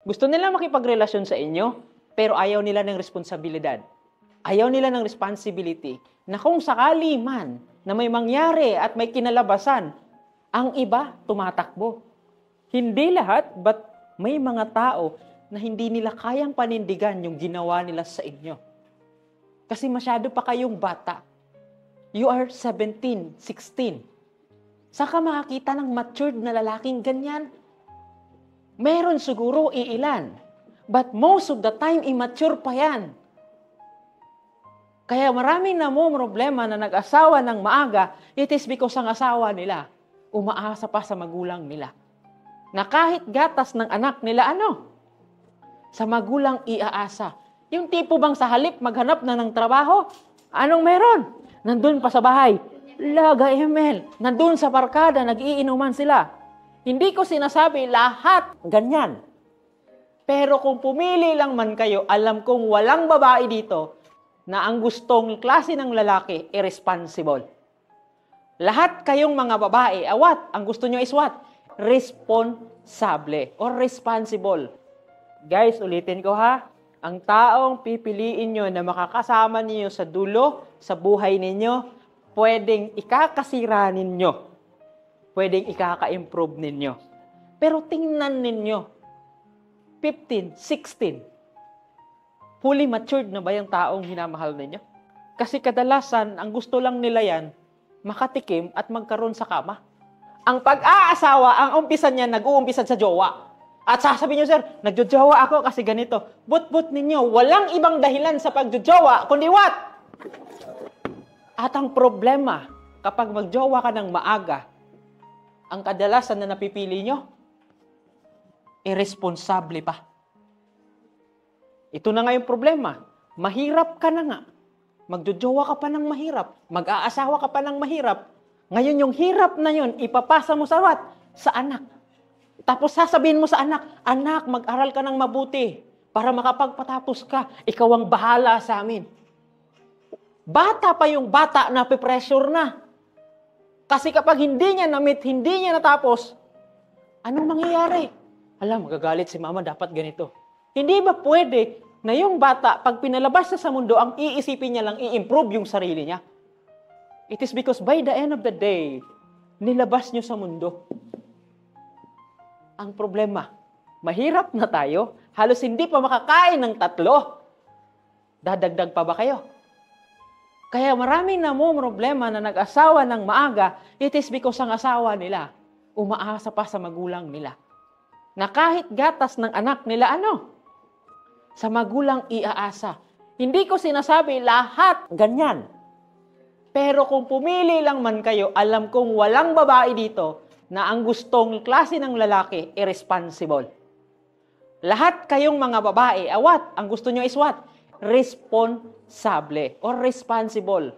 Gusto nila makipagrelasyon sa inyo, pero ayaw nila ng responsibilidad. Ayaw nila ng responsibility na kung sakali man na may mangyari at may kinalabasan, ang iba tumatakbo. Hindi lahat, but may mga tao na hindi nila kayang panindigan yung ginawa nila sa inyo. Kasi masyado pa kayong bata. You are 17, 16. Saka makakita ng matured na lalaking ganyan? Meron siguro iilan. But most of the time, immature pa yan. Kaya marami na mo problema na nag-asawa ng maaga, it is because ang asawa nila, umaasa pa sa magulang nila. Na kahit gatas ng anak nila, sa magulang iaasa. Yung tipo bang sa halip maghanap na ng trabaho, anong meron? Nandun pa sa bahay. Laga Emel. Nandun sa barkada, nag-iinuman sila. Hindi ko sinasabi lahat ganyan. Pero kung pumili lang man kayo, alam kong walang babae dito na ang gustong klase ng lalaki irresponsible. Lahat kayong mga babae, what? Ang gusto nyo is what? Responsable or responsible. Guys, ulitin ko ha. Ang taong pipiliin nyo na makakasama ninyo sa dulo, sa buhay ninyo, pwedeng ikakasira ninyo. Pwedeng ikaka-improve ninyo. Pero tingnan ninyo, 15, 16, fully matured na ba yung taong hinamahal ninyo? Kasi kadalasan, ang gusto lang nila yan, makatikim at magkaroon sa kama. Ang pag-aasawa, ang umpisa niya, nag-uumpisa sa jowa. At sasabihin nyo, sir, nagjojowa ako kasi ganito. But ninyo, walang ibang dahilan sa pagjojowa, kundi what? At ang problema, kapag magjowa ka ng maaga, ang kadalasan na napipili nyo, irresponsable pa. Ito na nga yung problema. Mahirap ka na nga. Magjojowa ka pa ng mahirap. Mag-aasawa ka pa ng mahirap. Ngayon yung hirap na yun, ipapasa mo sa what? Sa anak. Tapos sasabihin mo sa anak, anak, mag-aral ka ng mabuti para makapagpatapos ka. Ikaw ang bahala sa amin. Bata pa yung bata na pe-pressure na. Kasi kapag hindi niya na-meet, hindi niya natapos, anong mangyayari? Alam, magagalit si mama, dapat ganito. Hindi ba pwede na yung bata, pag pinalabas na sa mundo, ang iisipin niya lang, i-improve yung sarili niya? It is because by the end of the day, nilabas niyo sa mundo. Ang problema, mahirap na tayo, halos hindi pa makakain ng 3. Dadagdag pa ba kayo? Kaya marami na mo problema na nag-asawa ng maaga, it is because ang asawa nila, umaasa pa sa magulang nila. Na kahit gatas ng anak nila, sa magulang iaasa. Hindi ko sinasabi lahat ganyan. Pero kung pumili lang man kayo, alam kong walang babae dito na ang gustong klase ng lalaki irresponsible. Lahat kayong mga babae, what? Ang gusto nyo is what? Responsable or responsible.